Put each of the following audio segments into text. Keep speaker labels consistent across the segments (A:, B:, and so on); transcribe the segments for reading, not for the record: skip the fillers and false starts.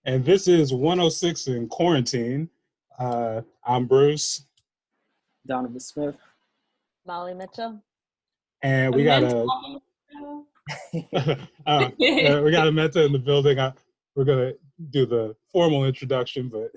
A: And this is 106 in Quarantine. I'm Bruce.
B: Donovan Smith.
C: Molly Mitchell.
A: And we got Amenta in the building. We're gonna do the formal introduction, but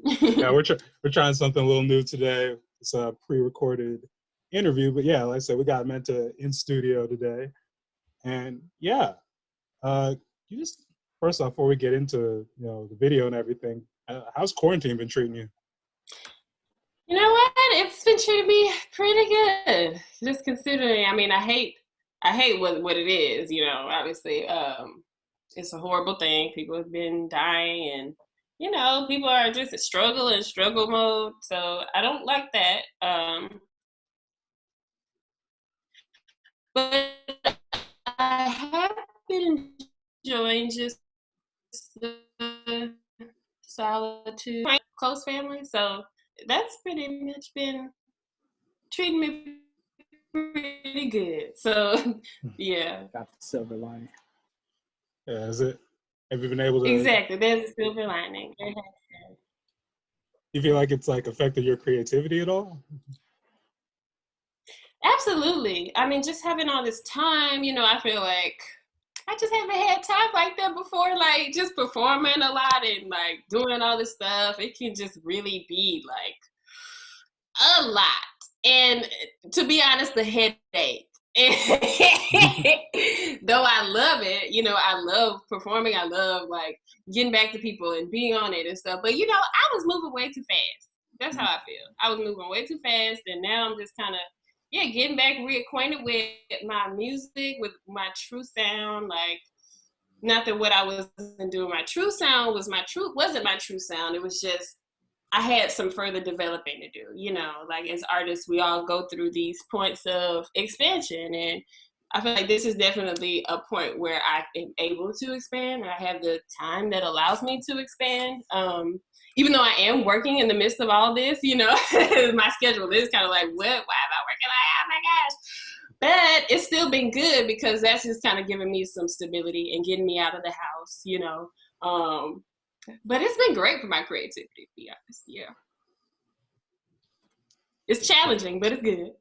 A: yeah, we're trying something a little new today. It's a pre-recorded interview, but yeah, like I said, we got Amenta in studio today, and yeah, you just first off, before we get into the video and everything, how's quarantine been treating you?
D: You know what? It's been treating me pretty good. Just considering, I mean, I hate what it is, obviously. It's a horrible thing. People have been dying and, people are just in struggle mode. So I don't like that. But I have been enjoying just the solitude, close family. So that's pretty much been treating me pretty good. So, yeah.
B: Got the silver lining.
A: Yeah, is it? Have you been able to?
D: Exactly, there's a silver lining.
A: You feel like it's affected your creativity at all?
D: Absolutely. I mean, just having all this time, I feel like I just haven't had time like that before, just performing a lot and doing all this stuff. It can just really be a lot. And to be honest, the headache. Though I love it, I love performing. I love getting back to people and being on it and stuff. But I was moving way too fast. That's how I feel. I was moving way too fast, and now I'm just kind of getting back reacquainted with my music, with my true sound. Not that what I was doing my true sound wasn't my true sound. It was just I had some further developing to do, as artists, we all go through these points of expansion. And I feel like this is definitely a point where I am able to expand, and I have the time that allows me to expand. Even though I am working in the midst of all this, my schedule is kind of what? Why am I working oh my gosh. But it's still been good because that's just kind of giving me some stability and getting me out of the house, But it's been great for my creativity, to be honest. Yeah. It's challenging, but it's good.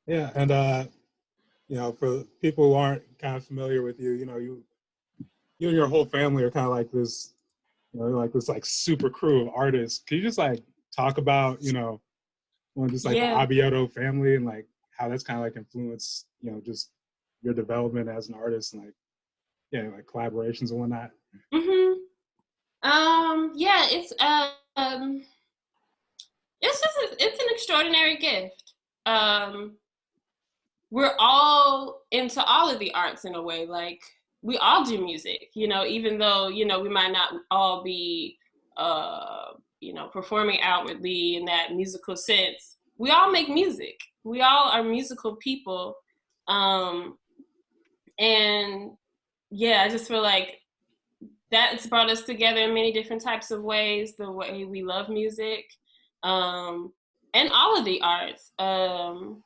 A: Yeah, and for people who aren't kind of familiar with you, you and your whole family are kind of like this, this super crew of artists. Can you just talk about, the Abioto family and how that's kind of influenced, just your development as an artist and collaborations and whatnot?
D: Mm-hmm. Yeah, it's an extraordinary gift. We're all into all of the arts in a way. We all do music, even though, we might not all be, performing outwardly in that musical sense. We all make music. We all are musical people. And yeah, I just feel like that's brought us together in many different types of ways, the way we love music, and all of the arts. A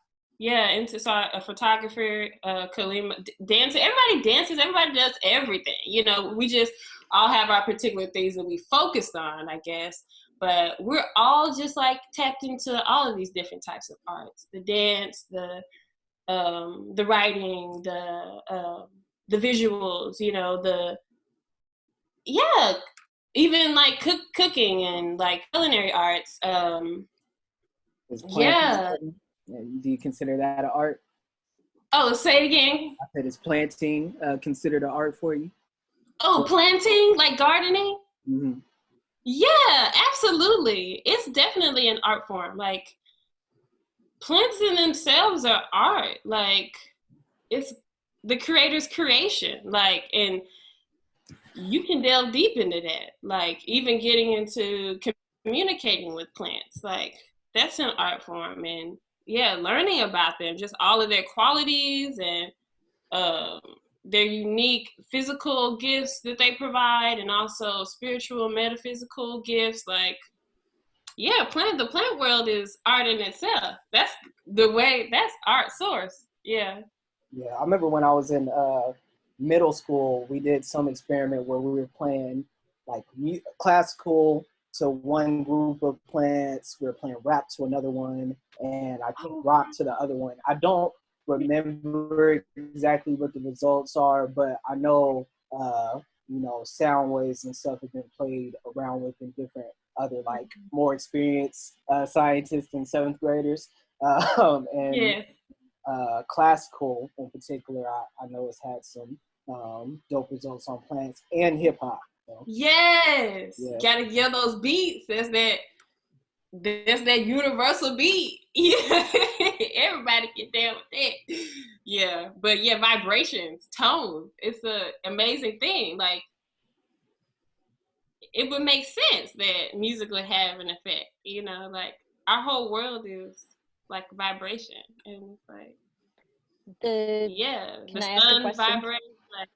D: photographer, Kalima, dancer, everybody dances, everybody does everything. We just all have our particular things that we focused on, I guess. But we're all just tapped into all of these different types of arts, the dance, the writing, the visuals, even cooking and culinary arts.
B: Do you consider that an art?
D: Oh, say it again.
B: I said, is planting considered an art for you?
D: Oh, planting, gardening?
B: Mm-hmm.
D: Yeah, absolutely. It's definitely an art form. Plants in themselves are art. It's the creator's creation. And you can delve deep into that. Even getting into communicating with plants. That's an art form. And yeah, learning about them, just all of their qualities and their unique physical gifts that they provide, and also spiritual, metaphysical gifts. The plant world is art in itself. That's art source. Yeah.
B: Yeah, I remember when I was in middle school, we did some experiment where we were playing like classical to one group of plants, we were playing rap to another one, and I think rock to the other one. I don't remember exactly what the results are, but I know, you know, sound waves and stuff have been played around with in different other, like, more experienced scientists and seventh graders. And
D: Yeah.
B: Classical in particular, I know it's had some dope results on plants and hip hop. So.
D: Yes.
B: Yeah.
D: Gotta get those beats. That's that universal beat. Yeah. Everybody get down with that. Yeah. But yeah, vibrations, tone. It's an amazing thing. Like, it would make sense that music would have an effect, you know, like our whole world is like vibration. And it's like,
C: Can
D: the
C: I ask a
D: sun
C: question?
D: vibrates. Like,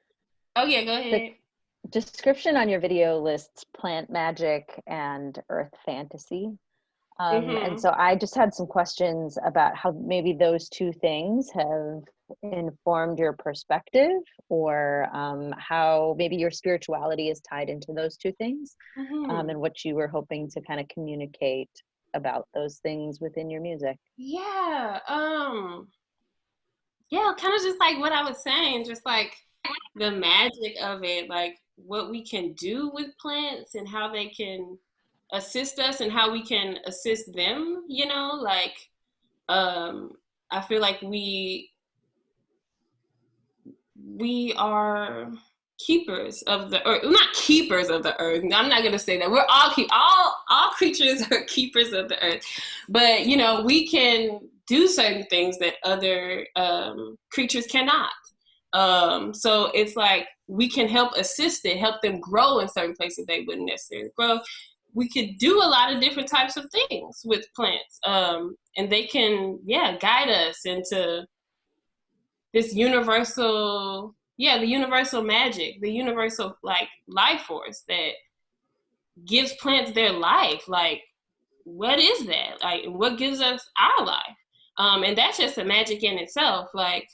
D: oh yeah, go ahead.
C: The description on your video lists plant magic and earth fantasy. And so I just had some questions about how maybe those two things have informed your perspective, or how maybe your spirituality is tied into those two things, and what you were hoping to kind of communicate about those things within your music.
D: Yeah. Yeah, kind of just like what I was saying, just like the magic of it, like what we can do with plants and how they can assist us and how we can assist them, you know, like I feel like we are keepers of the earth. Not keepers of the earth. I'm not gonna say that. We're all creatures are keepers of the earth. But you know, we can do certain things that other creatures cannot. So it's like we can help assist it, help them grow in certain places they wouldn't necessarily grow. We could do a lot of different types of things with plants. And they can, guide us into this universal, the universal magic, the universal like life force that gives plants their life. Like, what is that? Like, what gives us our life? And that's just a magic in itself. Like,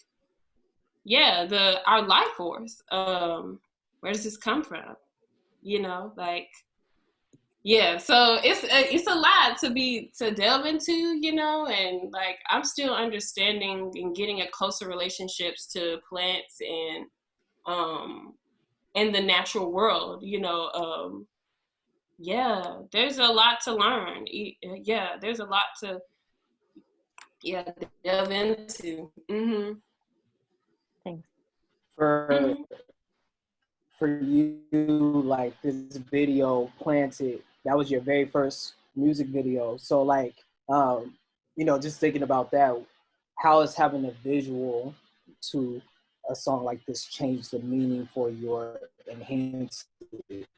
D: our life force. Where does this come from? You know, like, so it's a lot to delve into, you know, and like I'm still understanding and getting a closer relationships to plants and the natural world, you know. There's a lot to learn. There's a lot to delve into.
C: Thanks.
B: For you, like this video Planted, that was your very first music video. So like, you know, just thinking about that, how is having a visual to a song like this change the meaning for your enhance it?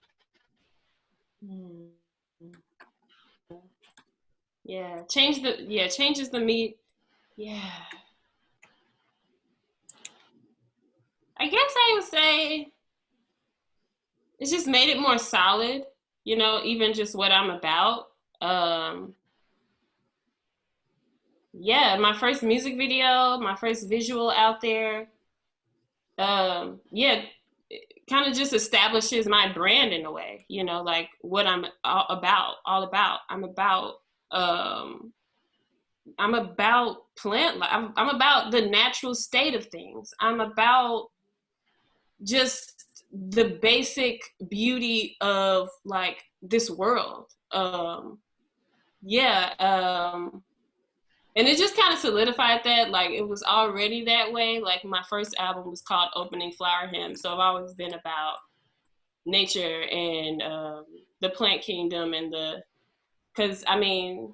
D: Changes the meat. I guess I would say it's just made it more solid, you know, even just what I'm about. My first music video, my first visual out there, kind of just establishes my brand in a way, you know, like what I'm all about. I'm about plant life. I'm about the natural state of things. I'm about just the basic beauty of like this world. And it just kind of solidified that, like, it was already that way. Like, my first album was called Opening Flower Hymn. So I've always been about nature and the plant kingdom because, I mean,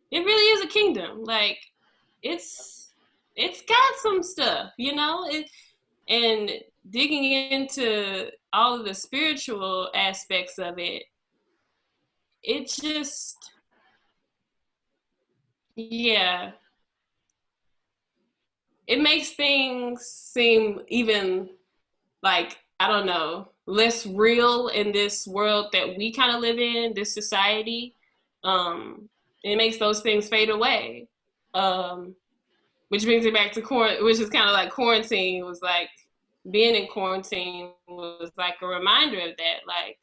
D: it really is a kingdom. Like, it's got some stuff, you know? And digging into all of the spiritual aspects of it, it just, it makes things seem even like, I don't know, less real in this world that we kind of live in, this society. It makes those things fade away. Which brings it back to which is kind of like quarantine was like being in quarantine was like a reminder of that, like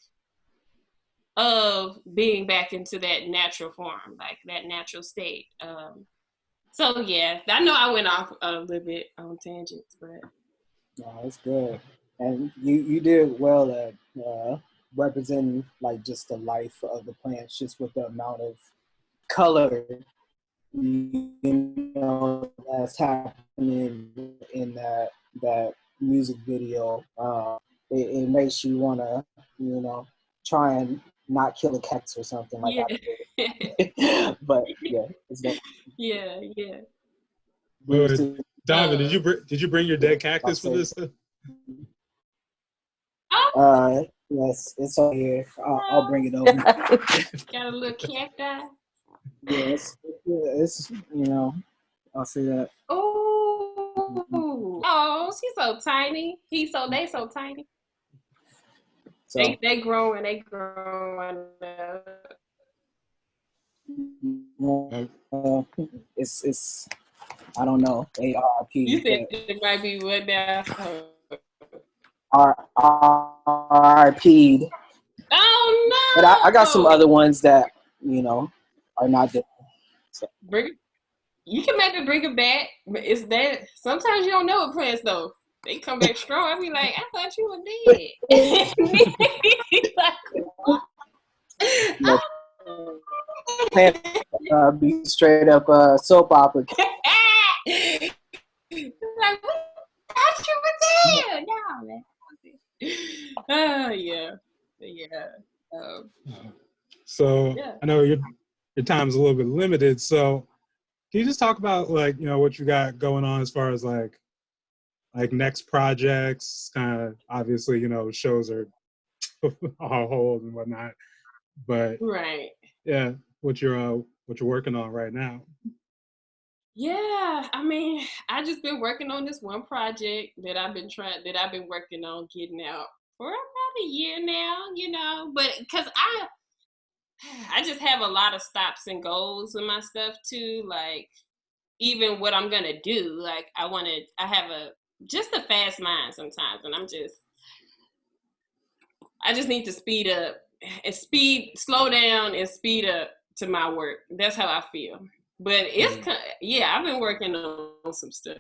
D: of being back into that natural form, like that natural state. So yeah, I know I went off a little bit on tangents, but
B: No, it's good. And you did well at representing like just the life of the plants, just with the amount of color that's happening in that music video. It makes you want to, try and not kill a cactus or something like
D: yeah.
B: that. But yeah, it's definitely.
D: Yeah.
A: Donovan, did you bring your dead cactus for this?
B: Yes, it's over here. I'll bring it over.
D: Got a little cacti.
B: Yes, it's I'll say that.
D: Oh, she's so tiny. They so tiny.
B: So
D: They growing.
B: It's I don't know. ARP.
D: You said it might be what now?
B: RIP'd.
D: Oh no!
B: But I got some other ones that are not there. So.
D: You can maybe bring it back, but it's that sometimes you don't know what plants though. They come back strong. I be like, I thought you were dead.
B: Be straight up soap opera.
D: Like, I thought you were dead. No, man. Oh yeah.
A: So I know your time's a little bit limited. So can you just talk about what you got going on as far as like next projects? Kind of obviously shows are on hold and whatnot, but
D: right.
A: Yeah, what you're working on right now?
D: Yeah, I mean, I just been working on this one project that I've been working on getting out for about a year now, but because I just have a lot of stops and goals in my stuff too, like even what I'm gonna do. Like I have just a fast mind sometimes, and I just need to slow down and speed up to my work. That's how I feel. But I've been working on some stuff.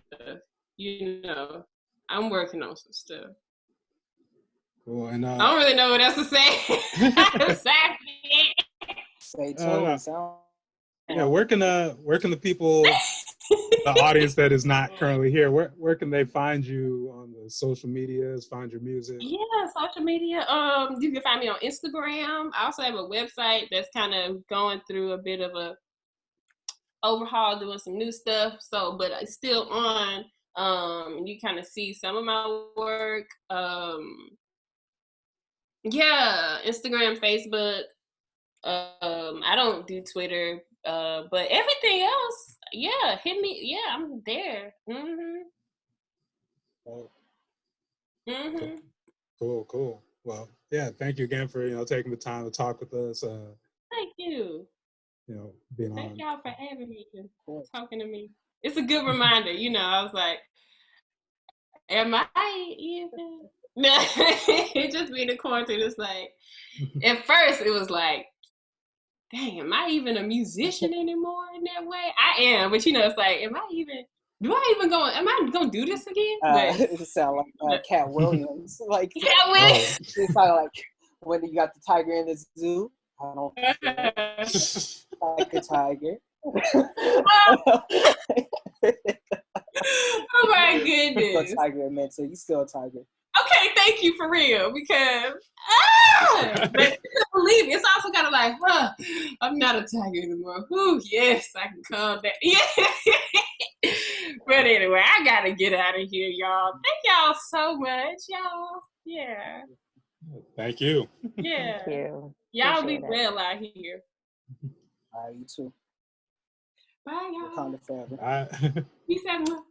D: I'm working on some stuff.
A: Cool. And
D: I don't really know what else to say.
B: Stay tuned.
A: Yeah, where can the people, the audience that is not currently here, where can they find you on the social medias, find your music?
D: Yeah, social media. You can find me on Instagram. I also have a website that's kind of going through a bit of a overhaul, doing some new stuff. So, but it's still on. You kind of see some of my work. Yeah, Instagram, Facebook. I don't do Twitter. But everything else, yeah, hit me. Yeah, I'm there.
A: Cool. Well, yeah, thank you again for taking the time to talk with us.
D: Thank you.
A: Being
D: Thank
A: on.
D: y'all for having me and talking to me. It's a good reminder. I was like, am I even? No, it just being in quarantine. It's like, at first it was like, dang, am I even a musician anymore in that way? I am, but it's like, am I gonna do this again?
B: It sound like Cat Williams. Like
D: Cat Williams.
B: It's kind of like when you got the tiger in the zoo. I don't like a tiger.
D: Oh my goodness.
B: A tiger, Amenta. You still a tiger.
D: Okay, thank you for real, because but I can't believe it. It's also kind of like, I'm not a tiger anymore. Whew, yes, I can calm down. Yeah. But anyway, I gotta get out of here, y'all. Thank y'all so much, y'all. Yeah.
A: Thank you.
D: Yeah.
C: Thank you.
D: Y'all be well out here.
B: You too.
D: Bye, y'all.
B: Wakanda forever.
A: Bye.
D: Peace out.